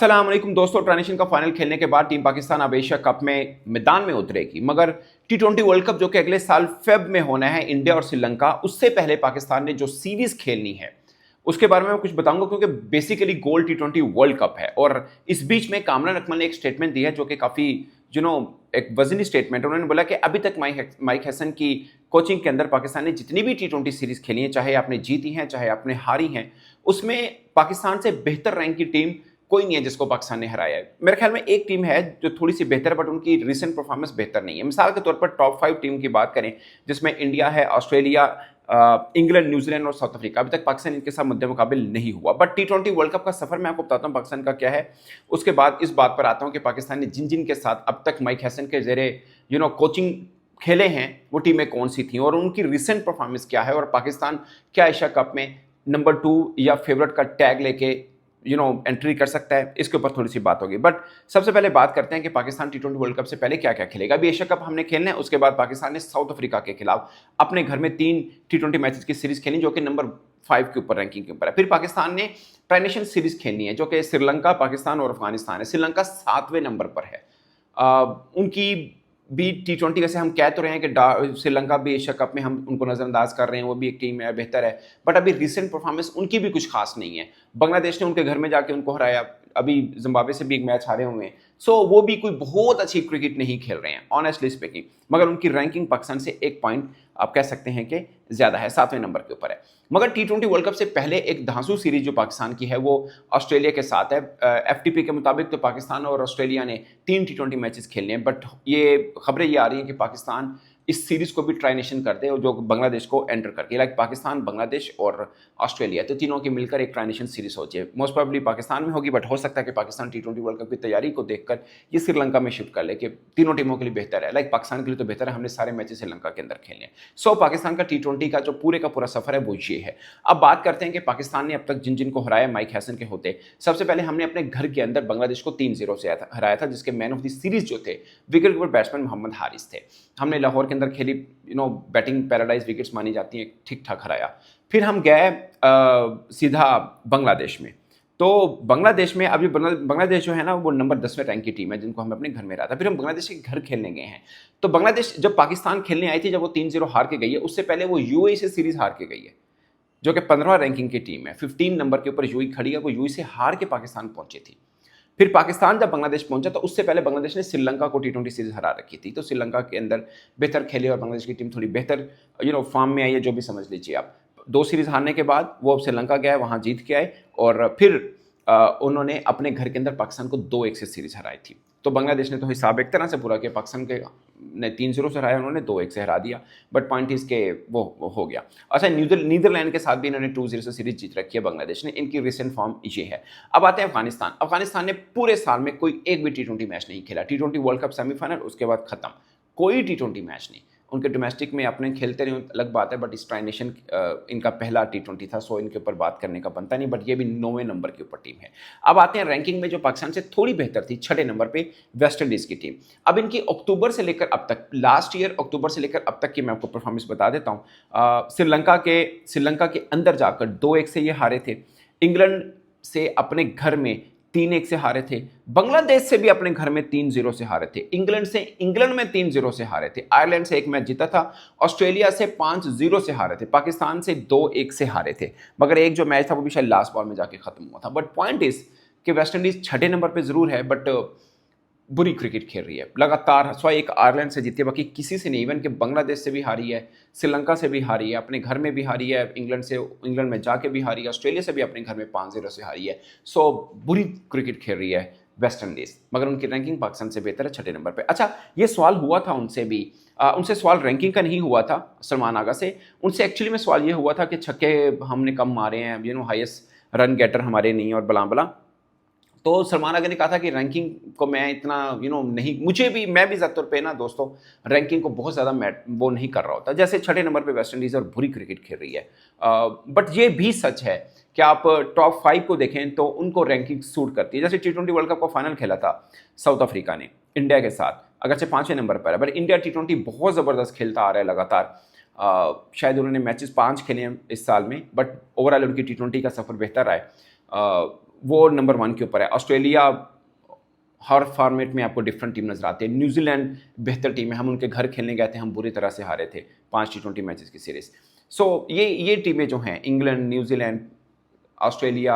अस्सलाम वालेकुम दोस्तों। ट्रांजिशन का फाइनल खेलने के बाद टीम पाकिस्तान अब एशिया कप में मैदान में उतरेगी, मगर टी20 वर्ल्ड कप जो कि अगले साल फेब में होना है इंडिया और श्रीलंका, उससे पहले पाकिस्तान ने जो सीरीज खेलनी है उसके बारे में मैं कुछ बताऊंगा, क्योंकि बेसिकली गोल टी20 वर्ल्ड कप है। और इस बीच में कामरान अकमल ने एक स्टेटमेंट दी है जो कि काफ़ी एक वजनी स्टेटमेंट है। उन्होंने बोला कि अभी तक माइक हसन की कोचिंग के अंदर पाकिस्तान ने जितनी भी टी20 सीरीज खेली है, चाहे आपने जीती हैं चाहे आपने हारी हैं, उसमें पाकिस्तान से बेहतर रैंक की टीम कोई नहीं है जिसको पाकिस्तान ने हराया है। मेरे ख्याल में एक टीम है जो थोड़ी सी बेहतर है, बट उनकी रिसेंट परफॉर्मेंस बेहतर नहीं है। मिसाल के तौर पर टॉप 5 टीम की बात करें, जिसमें इंडिया है, ऑस्ट्रेलिया, इंग्लैंड, न्यूजीलैंड और साउथ अफ्रीका। अभी तक पाकिस्तान इनके साथ मद्दे मुकाबिल नहीं हुआ। बट टी20 वर्ल्ड कप का सफर मैं आपको बताता हूँ पाकिस्तान का क्या है। उसके बाद इस बात पर आता हूँ कि पाकिस्तान ने जिन जिन के साथ अब तक माइक हसन के जेरे कोचिंग खेले हैं वो टीमें कौन सी थी और उनकी रिसेंट परफॉर्मेंस क्या है, और पाकिस्तान क्या एशिया कप में नंबर 2 या फेवरेट का टैग लेके एंट्री कर सकता है, इसके ऊपर थोड़ी सी बात होगी। बट सबसे पहले बात करते हैं कि पाकिस्तान टी20 वर्ल्ड कप से पहले क्या क्या खेलेगा। अभी एशिया कप हमने खेलना है, उसके बाद पाकिस्तान ने साउथ अफ्रीका के खिलाफ अपने घर में 3 टी20 मैचेस की सीरीज खेली जो कि नंबर 5 के ऊपर रैंकिंग के ऊपर है। फिर पाकिस्तान ने ट्राइनेशन सीरीज खेलनी है जो कि श्रीलंका, पाकिस्तान और अफगानिस्तान है। श्रीलंका 7वें नंबर पर है। उनकी भी टी20 वैसे हम कह तो रहे हैं कि श्रीलंका भी एशिया कप में हम उनको नज़रअंदाज कर रहे हैं, वो भी एक टीम है, बेहतर है, बट अभी रिसेंट परफॉर्मेंस उनकी भी कुछ खास नहीं है। बांग्लादेश ने उनके घर में जाके उनको हराया, अभी जिम्बाब्वे से भी एक मैच हारे हुए हैं। सो वो भी कोई बहुत अच्छी क्रिकेट नहीं खेल रहे हैं ऑनेस्टली स्पीकिंग, मगर उनकी रैंकिंग पाकिस्तान से 1 पॉइंट आप कह सकते हैं कि ज़्यादा है, 7वें नंबर के ऊपर है। मगर टी20 वर्ल्ड कप से पहले एक धांसू सीरीज जो पाकिस्तान की है वो ऑस्ट्रेलिया के साथ है। एफटीपी के मुताबिक तो पाकिस्तान और ऑस्ट्रेलिया ने 3 टी20 मैचेस खेलने हैं, बट ये खबरें ये आ रही हैं कि पाकिस्तान इस सीरीज को भी ट्राइनेशन करते हैं जो बांग्लादेश को एंटर करके, लाइक पाकिस्तान, बांग्लादेश और ऑस्ट्रेलिया, तो तीनों की मिलकर एक ट्राइनेशन सीरीज हो जाए। मोस्ट प्रोबेबली पाकिस्तान में होगी, बट हो सकता है कि पाकिस्तान टी20 वर्ल्ड कप की तैयारी को देखकर ये श्रीलंका में शिफ्ट कर ले कि तीनों टीमों के लिए बेहतर है। लाइक पाकिस्तान के लिए तो बेहतर है, हमने सारे मैचेस श्रीलंका के अंदर खेले हैं। सो पाकिस्तान का टी20 का जो पूरे का पूरा सफर है वो ये है। अब बात करते हैं कि पाकिस्तान ने अब तक जिन जिन को हराया माइक हसन के होते। सबसे पहले हमने अपने घर के अंदर बांग्लादेश को 3-0 से हराया था, जिसके मैन ऑफ द सीरीज जो थे wicket keeper batsman Mohammad Haris थे। हमने लाहौर के अंदर खेली, बैटिंग पैराडाइज विकेट्स मानी जाती हैं, ठीक ठाक हराया। फिर हम गए सीधा बांग्लादेश में। तो बांग्लादेश में अभी बांग्लादेश जो है ना वो नंबर 10वें रैंक की टीम है जिनको हम अपने घर में रहा था। फिर हम बांग्लादेश के घर खेलने गए हैं। तो बांग्लादेश जब पाकिस्तान खेलने आई थी, जब वो 3-0 हार के गई है, उससे पहले वो यूएई से सीरीज हार के गई है जो कि 15 रैंकिंग की टीम है। 15 नंबर के ऊपर यूएई खड़ी है, वो यूएई से हार के पाकिस्तान पहुंची थी। फिर पाकिस्तान जब बांग्लादेश पहुंचा तो उससे पहले बांग्लादेश ने श्रीलंका को टी20 सीरीज हरा रखी थी। तो श्रीलंका के अंदर बेहतर खेले और बांग्लादेश की टीम थोड़ी बेहतर फॉर्म में आई है, जो भी समझ लीजिए आप। 2 सीरीज हारने के बाद वो श्रीलंका गए, वहां जीत के आए और फिर उन्होंने अपने घर के अंदर पाकिस्तान को 2-1 से सीरीज हराई थी। तो बांग्लादेश ने तो हिसाब एक तरह से पूरा किया, पाकिस्तान के ने 3-0 से हराया, उन्होंने 2-1 से हरा दिया, बट पॉइंट इसके वो हो गया। अच्छा, नीदरलैंड के साथ भी इन्होंने 2-0 से सीरीज जीत रखी है बांग्लादेश ने। इनकी रिसेंट फॉर्म ये है। अब आते हैं अफगानिस्तान। अफगानिस्तान ने पूरे साल में कोई एक भी टी20 मैच नहीं खेला। टी20 वर्ल्ड कप सेमीफाइनल, उसके बाद खत्म, कोई टी20 मैच नहीं। उनके डोमेस्टिक में अपने खेलते रहे अलग बात है, बट इस ट्राइनेशन इनका पहला टी20 था, सो इनके ऊपर बात करने का बनता नहीं, बट ये भी 9वें नंबर के ऊपर टीम है। अब आते हैं रैंकिंग में जो पाकिस्तान से थोड़ी बेहतर थी, 6ठे नंबर पे वेस्ट इंडीज की टीम। अब इनकी अक्टूबर से लेकर अब तक, लास्ट ईयर अक्टूबर से लेकर अब तक की मैं आपको परफॉर्मेंस बता देता हूँ। श्रीलंका के अंदर जाकर 2-1 से ये हारे थे। इंग्लैंड से अपने घर में 3-1 से हारे थे। बांग्लादेश से भी अपने घर में 3-0 से हारे थे। इंग्लैंड में 3-0 से हारे थे। आयरलैंड से एक मैच जीता था। ऑस्ट्रेलिया से 5-0 से हारे थे। पाकिस्तान से 2-1 से हारे थे, मगर एक जो मैच था वो भी शायद लास्ट बॉल में जाके खत्म हुआ था। बट पॉइंट इज कि वेस्ट इंडीज 6ठे नंबर पे जरूर है, बट बुरी क्रिकेट खेल रही है लगातार। सो एक आयरलैंड से जीती है, बाकी किसी से नहीं। इवन कि बांग्लादेश से भी हारी है, श्रीलंका से भी हारी है, अपने घर में भी हारी है, इंग्लैंड में जाके भी हारी है, ऑस्ट्रेलिया से भी अपने घर में 5-0 से हारी है। सो बुरी क्रिकेट खेल रही है वेस्ट इंडीज, मगर उनकी रैंकिंग पाकिस्तान से बेहतर है, 6ठे नंबर पे। अच्छा, ये सवाल हुआ था उनसे भी, उनसे सवाल रैंकिंग का नहीं हुआ था सलमान आगा से। उनसे एक्चुअली में सवाल ये हुआ था कि छक्के हमने कम मारे हैं, हाईएस्ट रन गेटर हमारे नहीं, और बला बला। तो सलमान आगा ने कहा था कि रैंकिंग को मैं इतना नहीं, मैं भी ज़्यादातर पे ना दोस्तों रैंकिंग को बहुत ज़्यादा वो नहीं कर रहा होता। जैसे 6ठे नंबर पे वेस्ट इंडीज़ और बुरी क्रिकेट खेल रही है, बट ये भी सच है कि आप टॉप 5 को देखें तो उनको रैंकिंग सूट करती है। जैसे टी20 वर्ल्ड कप का फाइनल खेला था साउथ अफ्रीका ने इंडिया के साथ, अगरचे 5वें नंबर पर है, बट इंडिया टी20 बहुत ज़बरदस्त खेलता आ रहा है लगातार। शायद उन्होंने मैचेस 5 खेले हैं इस साल में, बट ओवरऑल उनकी टी20 का सफ़र बेहतर रहा है। वो नंबर 1 के ऊपर है। ऑस्ट्रेलिया हर फॉर्मेट में आपको डिफरेंट टीम नजर आती है। न्यूजीलैंड बेहतर टीम है, हम उनके घर खेलने गए थे, हम बुरी तरह से हारे थे 5 T20 मैचेस की सीरीज। सो ये टीमें जो हैं, इंग्लैंड, न्यूजीलैंड, ऑस्ट्रेलिया,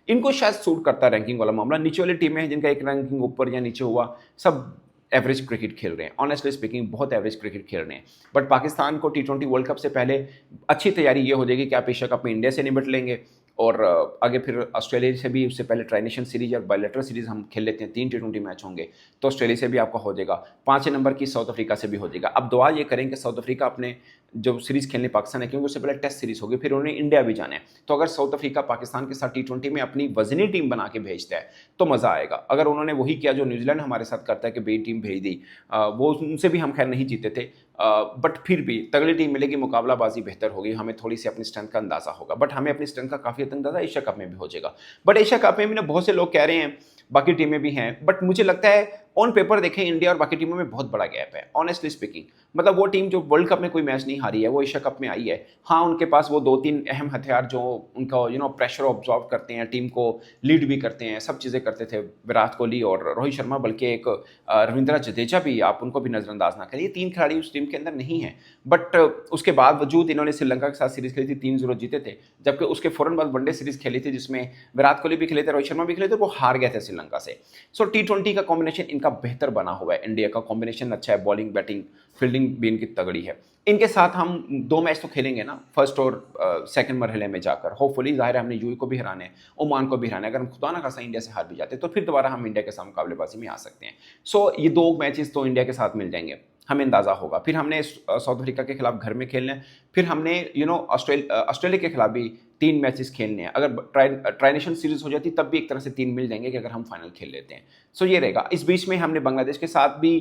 इनको शायद सूट करता है रैंकिंग वाला मामला। नीचे वाली टीमें हैं जिनका एक रैंकिंग ऊपर या नीचे हुआ, सब एवरेज क्रिकेट खेल रहे हैं, ऑनेस्टली स्पीकिंग बहुत एवरेज क्रिकेट खेल रहे हैं। बट पाकिस्तान को T20 वर्ल्ड कप से पहले अच्छी तैयारी ये हो जाएगी कि आप एशिया कप में इंडिया से निपट लेंगे और आगे फिर ऑस्ट्रेलिया से भी उससे पहले ट्राई नेशन सीरीज और बायलैटरल सीरीज हम खेल लेते हैं, 3 T20 मैच होंगे, तो ऑस्ट्रेलिया से भी आपका हो जाएगा। 5वें नंबर की साउथ अफ्रीका से भी हो जाएगा। अब दुआ ये करें कि साउथ अफ्रीका अपने जो सीरीज खेलने पाकिस्तान है, क्योंकि उससे पहले टेस्ट सीरीज होगी, फिर उन्हें इंडिया भी जाना है। तो अगर साउथ अफ्रीका पाकिस्तान के साथ T20 में अपनी वजनी टीम बना के भेजता है तो मज़ा आएगा। अगर उन्होंने वही किया जो न्यूजीलैंड हमारे साथ करता है कि बी टीम भेज दी, वो उनसे भी हम खैर नहीं जीते थे, बट फिर भी तगड़ी टीम मिलेगी, मुकाबलाबाजी बेहतर होगी, हमें थोड़ी सी अपनी स्ट्रेंथ का अंदाजा होगा। बट हमें अपनी स्ट्रेंथ का काफ़ी हद तक अंदाजा एशिया कप में भी हो जाएगा। बट एशिया कप में भी ना बहुत से लोग कह रहे हैं, बाकी टीमें भी हैं, बट मुझे लगता है ऑन पेपर देखें इंडिया और बाकी टीमों में बहुत बड़ा गैप है, ऑनेस्टली स्पीकिंग। मतलब वो टीम जो वर्ल्ड कप में कोई मैच नहीं हारी है, वो एशिया कप में आई है। हाँ, उनके पास वो 2-3 अहम हथियार जो उनका प्रेशर ऑब्जॉर्व करते हैं, टीम को लीड भी करते हैं, सब चीज़ें करते थे, विराट कोहली और रोहित शर्मा, बल्कि एक रविंद्र जडेजा भी, आप उनको भी नज़रअंदाज ना करें। ये 3 खिलाड़ी उस टीम के अंदर नहीं है। बट उसके बावजूद इन्होंने श्रीलंका के साथ सीरीज खेली थी, 3-0 जीते थे, जबकि उसके फ़ौरन बाद वनडे सीरीज खेली थी जिसमें विराट कोहली भी खेले थे, रोहित शर्मा भी खेले थे, वो हार गए थे श्रीलंका से। सो T20 का कॉम्बिनेशन इनका बेहतर बना हुआ है, इंडिया का कॉम्बिनेशन अच्छा है, बॉलिंग, बैटिंग, फील्डिंग भी इनकी तगड़ी है। इनके साथ हम 2 मैच तो खेलेंगे ना, फर्स्ट और सेकंड मरहले में जाकर। होपफुली ज़ाहिर है हमने यूएई को भी हराना है, ओमान को भी हराना है। अगर हम खुदा ना खासा इंडिया से हार भी जाते हैं तो फिर दोबारा हम इंडिया के साथ मुकाबलेबाजी में आ सकते हैं। सो ये 2 मैचेस तो इंडिया के साथ मिल जाएंगे, हमें अंदाज़ा होगा। फिर हमने साउथ अफ्रीका के खिलाफ घर में खेलना है, फिर हमने ऑस्ट्रेलिया के खिलाफ भी 3 मैचेस खेलने हैं। अगर ट्राई नेशन सीरीज हो जाती तब भी एक तरह से 3 मिल जाएंगे कि अगर हम फाइनल खेल लेते हैं। सो ये रहेगा। इस बीच में हमने बांग्लादेश के साथ भी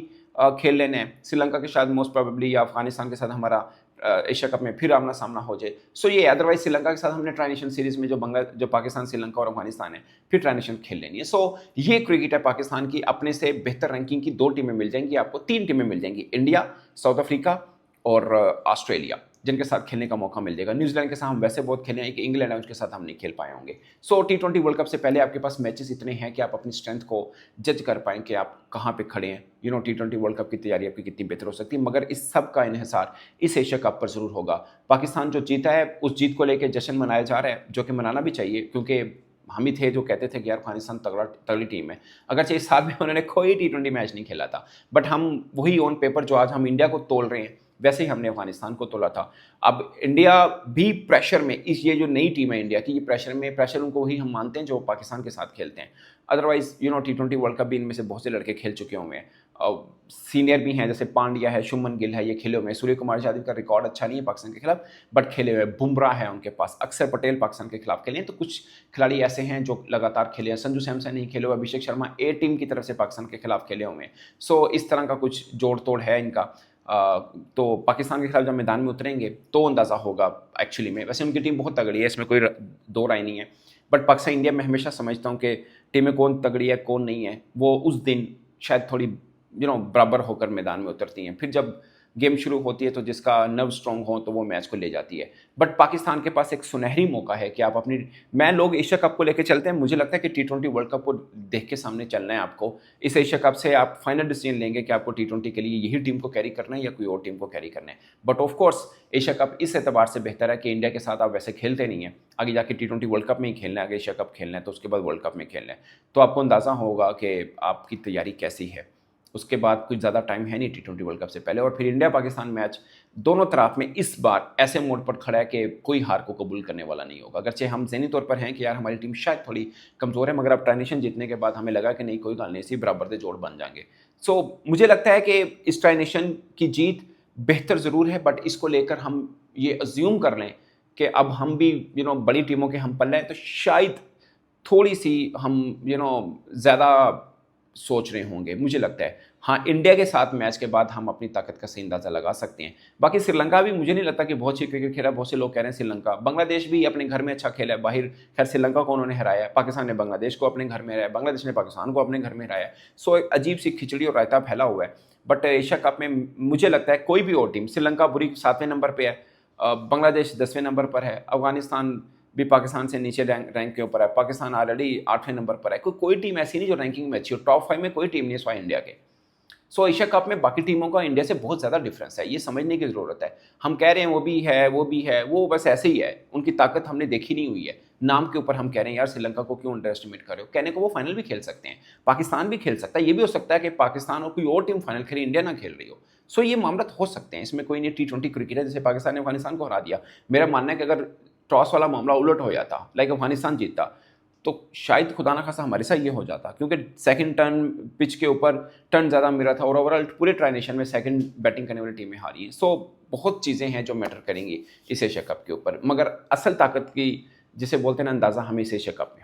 खेल लेने हैं, श्रीलंका के साथ मोस्ट प्रोबेबली, या अफगानिस्तान के साथ हमारा एशिया कप में फिर आमना सामना हो जाए। सो ये अदरवाइज श्रीलंका के साथ हमने ट्राई नेशन सीरीज में जो पाकिस्तान, श्रीलंका और अफगानिस्तान है, फिर ट्राई नेशन खेल लेनी है। सो ये क्रिकेट है पाकिस्तान की। अपने से बेहतर रैंकिंग की 2 टीमें मिल जाएंगी आपको, 3 टीमें मिल जाएंगी, इंडिया, साउथ अफ्रीका और ऑस्ट्रेलिया, जिनके साथ खेलने का मौका मिल जाएगा। न्यूजीलैंड के साथ हम वैसे बहुत खेले हैं कि इंग्लैंड है उसके साथ हम नहीं खेल पाए होंगे। सो T20 वर्ल्ड कप से पहले आपके पास मैचेस इतने हैं कि आप अपनी स्ट्रेंथ को जज कर पाएँ कि आप कहाँ पे खड़े हैं। T20 वर्ल्ड कप की तैयारी आपकी कितनी बेहतर हो सकती है। मगर इस सब का इन्हिसार इस एशिया कप पर ज़रूर होगा। पाकिस्तान जो जीता है उस जीत को लेकर जश्न मनाया जा रहा है, जो कि मनाना भी चाहिए, क्योंकि हम ही थे जो कहते थे कि यार अफगानिस्तान तगड़ी टीम है। अगरचे इस साल में उन्होंने कोई T20 मैच नहीं खेला था, बट हम वही ऑन पेपर जो आज हम इंडिया को तोल रहे हैं, वैसे ही हमने अफगानिस्तान को तोला था। अब इंडिया भी प्रेशर में, ये जो नई टीम है इंडिया की, ये प्रेशर उनको वही हम मानते हैं जो पाकिस्तान के साथ खेलते हैं। अदरवाइज T20 वर्ल्ड कप भी इनमें से बहुत से लड़के खेल चुके हुए हैं, सीनियर भी हैं, जैसे पांड्या है, शुभमन गिल है, ये खेले हुए हैं। सूर्य कुमार यादव का रिकॉर्ड अच्छा नहीं है पाकिस्तान के खिलाफ, बट खेले हुए। बुमराह है उनके पास, अक्षर पटेल पाकिस्तान के खिलाफ खेले हैं। तो कुछ खिलाड़ी ऐसे हैं जो लगातार खेले हैं। संजू सैमसन नहीं खेले हुए, अभिषेक शर्मा ए टीम की तरफ से पाकिस्तान के खिलाफ खेले हुए हैं। सो इस तरह का कुछ जोड़ तोड़ है इनका। तो पाकिस्तान के खिलाफ जब मैदान में उतरेंगे तो अंदाज़ा होगा एक्चुअली में। वैसे उनकी टीम बहुत तगड़ी है, इसमें कोई दो राय नहीं है, बट पाकिस्तान इंडिया में हमेशा समझता हूँ कि टीमें कौन तगड़ी है कौन नहीं है, वो उस दिन शायद थोड़ी बराबर होकर मैदान में उतरती हैं। फिर जब गेम शुरू होती है तो जिसका नर्व स्ट्रॉन्ग हो तो वो मैच को ले जाती है। बट पाकिस्तान के पास एक सुनहरी मौका है कि आप लोग एशिया कप को लेकर चलते हैं। मुझे लगता है कि T20 वर्ल्ड कप को देख के सामने चलना है आपको। इस एशिया कप से आप फाइनल डिसीजन लेंगे कि आपको T20 के लिए यही टीम को कैरी करना है या कोई और टीम को कैरी करना है। But of course Asia cup इस एतबार से बेहतर है कि इंडिया के साथ आप वैसे खेलते नहीं हैं, आगे जाके T20 वर्ल्ड कप में ही खेलना है। अगर एशिया कप खेलना है तो उसके बाद वर्ल्ड कप में खेलना है, तो आपको अंदाज़ा होगा कि आपकी तैयारी कैसी है। उसके बाद कुछ ज़्यादा टाइम है नहीं T20 वर्ल्ड कप से पहले। और फिर इंडिया पाकिस्तान मैच दोनों तरफ में इस बार ऐसे मोड पर खड़ा है कि कोई हार को कबूल करने वाला नहीं होगा। अगरचे हम ज़हनी तौर पर हैं कि यार हमारी टीम शायद थोड़ी कमज़ोर है, मगर अब ट्राई जीतने के बाद हमें लगा कि नहीं, कोई गल नहीं, इसी बराबर के जोड़ बन जाएंगे। सो मुझे लगता है कि इस ट्राई की जीत बेहतर ज़रूर है, बट इसको लेकर हम ये अज्यूम कर लें कि अब हम भी बड़ी टीमों के हम पल्ले हैं, तो शायद थोड़ी सी हम ज़्यादा सोच रहे होंगे, मुझे लगता है। हाँ, इंडिया के साथ मैच के बाद हम अपनी ताकत का सही अंदाज़ा लगा सकते हैं। बाकी श्रीलंका भी मुझे नहीं लगता कि बहुत अच्छी क्रिकेट खेला है। बहुत से लोग कह रहे हैं श्रीलंका। बांग्लादेश भी अपने घर में अच्छा खेला है, बाहर खैर श्रीलंका को उन्होंने हराया है। पाकिस्तान ने बांग्लादेश को अपने घर में हराया, बांग्लादेश ने पाकिस्तान को अपने घर में हराया। सो एक अजीब सी खिचड़ी और रायता फैला हुआ है। बट एशिया कप में मुझे लगता है कोई भी और टीम, श्रीलंका बुरी 7वें नंबर पर है, बांग्लादेश 10वें नंबर पर है, अफगानिस्तान भी पाकिस्तान से नीचे रैंक के ऊपर है। पाकिस्तान ऑलरेडी 8वें नंबर पर है। कोई टीम ऐसी नहीं जो रैंकिंग में अच्छी हो। टॉप 5 में कोई टीम नहीं है सिवाय इंडिया के। सो एशिया कप में बाकी टीमों का इंडिया से बहुत ज़्यादा डिफरेंस है, ये समझने की ज़रूरत है। हम कह रहे हैं वो भी है, वो भी है, वो बस ऐसे ही है, उनकी ताकत हमने देखी नहीं हुई है। नाम के ऊपर हम कह रहे हैं यार श्रीलंका को क्यों अंडर एस्टिमेट कर रहे हो। कहने को वो फाइनल भी खेल सकते हैं, पाकिस्तान भी खेल सकता है। ये भी हो सकता है कि पाकिस्तान और कोई और टीम फाइनल खेले, इंडिया ना खेल रही हो। सो ये मामला हो सकते हैं, इसमें कोई नहीं। T20 क्रिकेट है, जैसे पाकिस्तान ने अफगानिस्तान को हरा दिया। मेरा मानना है कि अगर टॉस वाला मामला उलट हो जाता, लाइक अफगानिस्तान जीतता, तो शायद खुदा ना खासा हमारे साथ ये हो जाता, क्योंकि सेकंड टर्न पिच के ऊपर टर्न ज़्यादा मिला था और ओवरऑल पूरे ट्राई नेशन में सेकंड बैटिंग करने वाली टीमें हारी हैं। सो बहुत चीज़ें हैं जो मैटर करेंगी इस एशिया कप के ऊपर, मगर असल ताकत की जिसे बोलते हैं ना अंदाज़ा हमें इस एशिया कप में